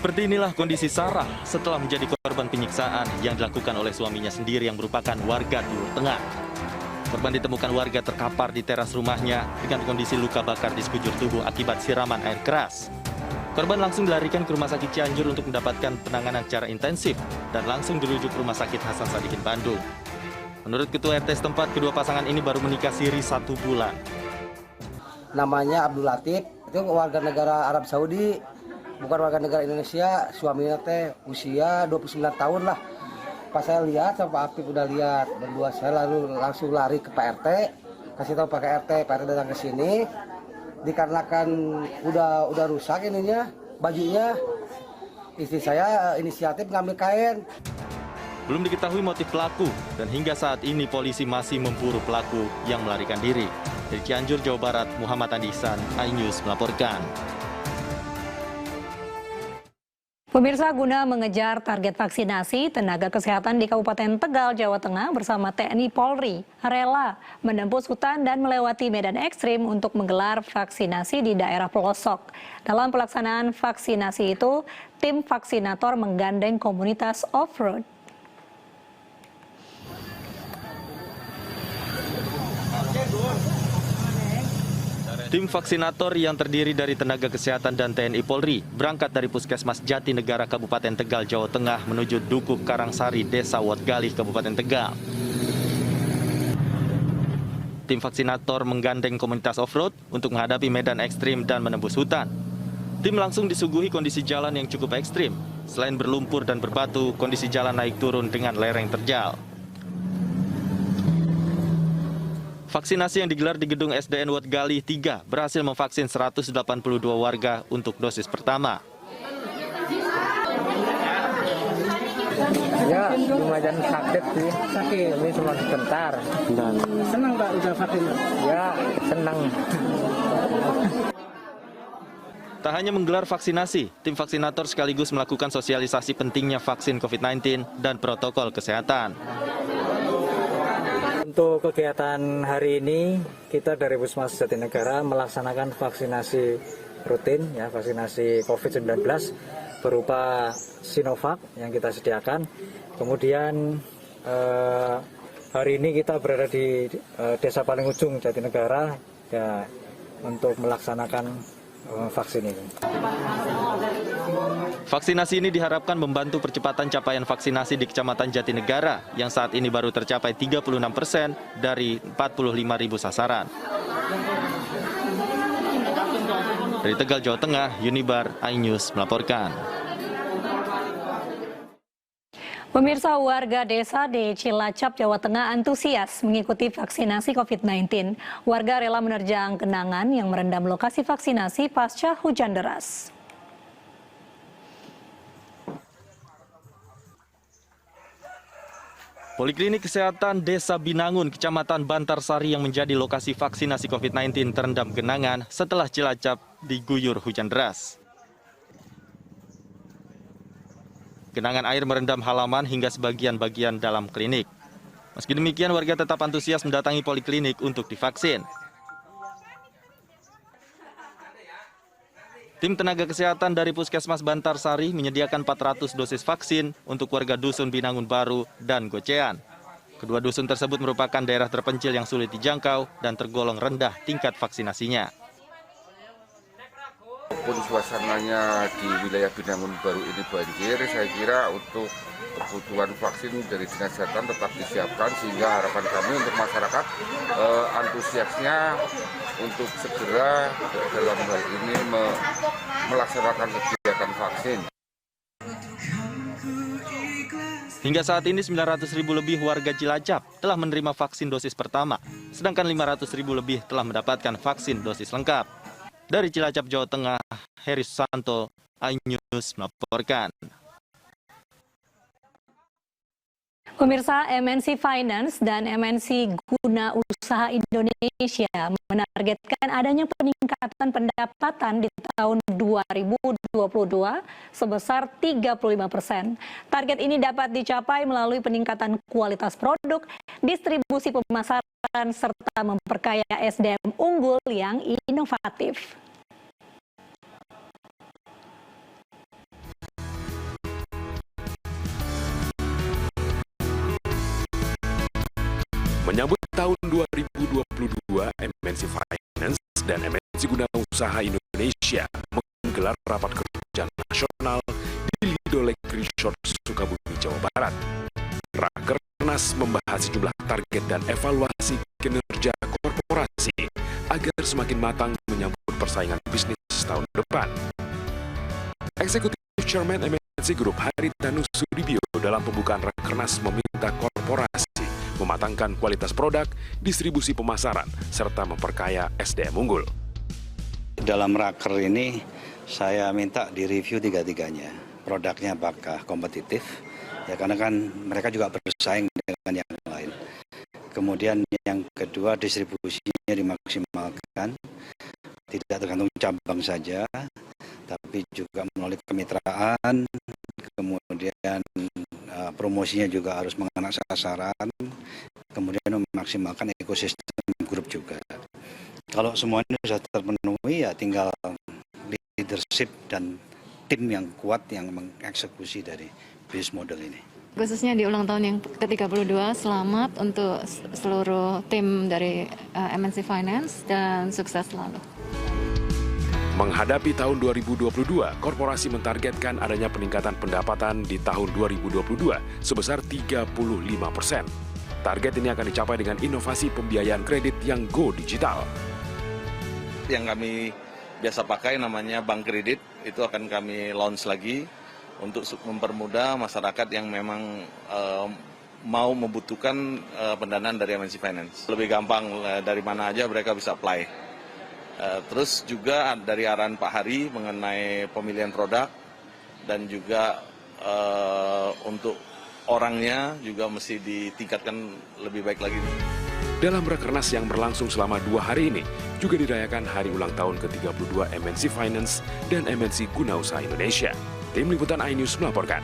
Seperti inilah kondisi Sarah setelah menjadi korban penyiksaan yang dilakukan oleh suaminya sendiri yang merupakan warga Timur Tengah. Korban ditemukan warga terkapar di teras rumahnya dengan kondisi luka bakar di sekujur tubuh akibat siraman air keras. Korban langsung dilarikan ke Rumah Sakit Cianjur untuk mendapatkan penanganan secara intensif dan langsung dirujuk ke Rumah Sakit Hasan Sadikin Bandung. Menurut Ketua RT setempat, kedua pasangan ini baru menikah siri 1 bulan. Namanya Abdul Latif, itu warga negara Arab Saudi, bukan warga negara Indonesia. Suaminya teh usia 29 tahun lah. Pas saya lihat sama Pak Apip udah lihat berdua, saya lalu langsung lari ke Pak RT, kasih tahu Pak RT datang ke sini. Dikarenakan udah rusak ininya, bajunya, istri saya inisiatif ngambil kain. Belum diketahui motif pelaku dan hingga saat ini polisi masih memburu pelaku yang melarikan diri. Dari Cianjur, Jawa Barat, Muhammad Andi Ihsan, iNews melaporkan. Pemirsa, guna mengejar target vaksinasi, tenaga kesehatan di Kabupaten Tegal, Jawa Tengah bersama TNI Polri rela menembus hutan dan melewati medan ekstrim untuk menggelar vaksinasi di daerah pelosok. Dalam pelaksanaan vaksinasi itu, tim vaksinator menggandeng komunitas off-road. Tim vaksinator yang terdiri dari tenaga kesehatan dan TNI Polri berangkat dari Puskesmas Jatinegara Kabupaten Tegal, Jawa Tengah menuju Dukuh Karangsari, Desa Wotgalih, Kabupaten Tegal. Tim vaksinator menggandeng komunitas off-road untuk menghadapi medan ekstrim dan menembus hutan. Tim langsung disuguhi kondisi jalan yang cukup ekstrim. Selain berlumpur dan berbatu, kondisi jalan naik turun dengan lereng terjal. Vaksinasi yang digelar di gedung SDN Wotgalih 3 berhasil memvaksin 182 warga untuk dosis pertama. Ya, lumayan sakit sih. Sakit. Ini cuma sebentar. Senang Pak udah vaksin? Ya, senang. Tak hanya menggelar vaksinasi, tim vaksinator sekaligus melakukan sosialisasi pentingnya vaksin COVID-19 dan protokol kesehatan. Untuk kegiatan hari ini, kita dari Puskesmas Jatinegara melaksanakan vaksinasi rutin, ya, vaksinasi COVID-19 berupa Sinovac yang kita sediakan. Kemudian hari ini kita berada di desa paling ujung Jatinegara, ya, untuk melaksanakan vaksin ini. Vaksinasi ini diharapkan membantu percepatan capaian vaksinasi di Kecamatan Jatinegara yang saat ini baru tercapai 36% dari 45.000 sasaran. Dari Tegal, Jawa Tengah, Yunibar, iNews melaporkan. Pemirsa, warga desa di Cilacap, Jawa Tengah antusias mengikuti vaksinasi COVID-19. Warga rela menerjang genangan yang merendam lokasi vaksinasi pasca hujan deras. Poliklinik Kesehatan Desa Binangun, Kecamatan Bantarsari yang menjadi lokasi vaksinasi COVID-19 terendam genangan setelah Cilacap diguyur hujan deras. Genangan air merendam halaman hingga sebagian-bagian dalam klinik. Meski demikian, warga tetap antusias mendatangi poliklinik untuk divaksin. Tim tenaga kesehatan dari Puskesmas Bantarsari menyediakan 400 dosis vaksin untuk warga Dusun Binangun Baru dan Gocean. Kedua dusun tersebut merupakan daerah terpencil yang sulit dijangkau dan tergolong rendah tingkat vaksinasinya. Walaupun suasananya di wilayah Binangun Baru ini banjir, saya kira untuk kebutuhan vaksin dari Dinas Kesehatan tetap disiapkan, sehingga harapan kami untuk masyarakat antusiasnya untuk segera dalam hal ini melaksanakan kegiatan vaksin. Hingga saat ini 900.000 lebih warga Cilacap telah menerima vaksin dosis pertama, sedangkan 500.000 lebih telah mendapatkan vaksin dosis lengkap. Dari Cilacap, Jawa Tengah, Heri Susanto, iNews melaporkan. Pemirsa, MNC Finance dan MNC Guna Usaha Indonesia menargetkan adanya peningkatan pendapatan di tahun 2022 sebesar 35%. Target ini dapat dicapai melalui peningkatan kualitas produk, distribusi pemasaran, serta memperkaya SDM unggul yang inovatif. Menyambut tahun 2022, MNC Finance dan MNC Guna Usaha Indonesia menggelar rapat kerja nasional di Lido Lake Resort, Sukabumi, Jawa Barat. Rakernas membahas sejumlah target dan evaluasi kinerja korporasi agar semakin matang menyambut persaingan bisnis tahun depan. Eksekutif Chairman MNC Group Haritanu Sudibyo dalam pembukaan Rakernas meminta korporasi mematangkan kualitas produk, distribusi pemasaran, serta memperkaya SDM unggul. Dalam raker ini saya minta direview tiga-tiganya. Produknya apakah kompetitif? Ya karena kan mereka juga bersaing dengan yang lain. Kemudian yang kedua, distribusinya dimaksimalkan. Tidak tergantung cabang saja, tapi juga melalui kemitraan. Kemudian promosinya juga harus mengena sasaran. Kemudian memaksimalkan ekosistem grup juga. Kalau semuanya sudah terpenuhi, ya tinggal leadership dan tim yang kuat yang mengeksekusi dari bisnis model ini. Khususnya di ulang tahun yang ke-32, selamat untuk seluruh tim dari MNC Finance dan sukses selalu. Menghadapi tahun 2022, korporasi mentargetkan adanya peningkatan pendapatan di tahun 2022 sebesar 35%. Target ini akan dicapai dengan inovasi pembiayaan kredit yang go digital. Yang kami biasa pakai namanya bank kredit, itu akan kami launch lagi untuk mempermudah masyarakat yang memang mau membutuhkan pendanaan dari MNC Finance. Lebih gampang dari mana aja mereka bisa apply. Terus juga dari arahan Pak Hari mengenai pemilihan produk dan juga untuk orangnya juga mesti ditingkatkan lebih baik lagi. Dalam Rakernas yang berlangsung selama 2 hari ini, juga dirayakan hari ulang tahun ke-32 MNC Finance dan MNC Guna Usaha Indonesia. Tim Liputan iNews melaporkan.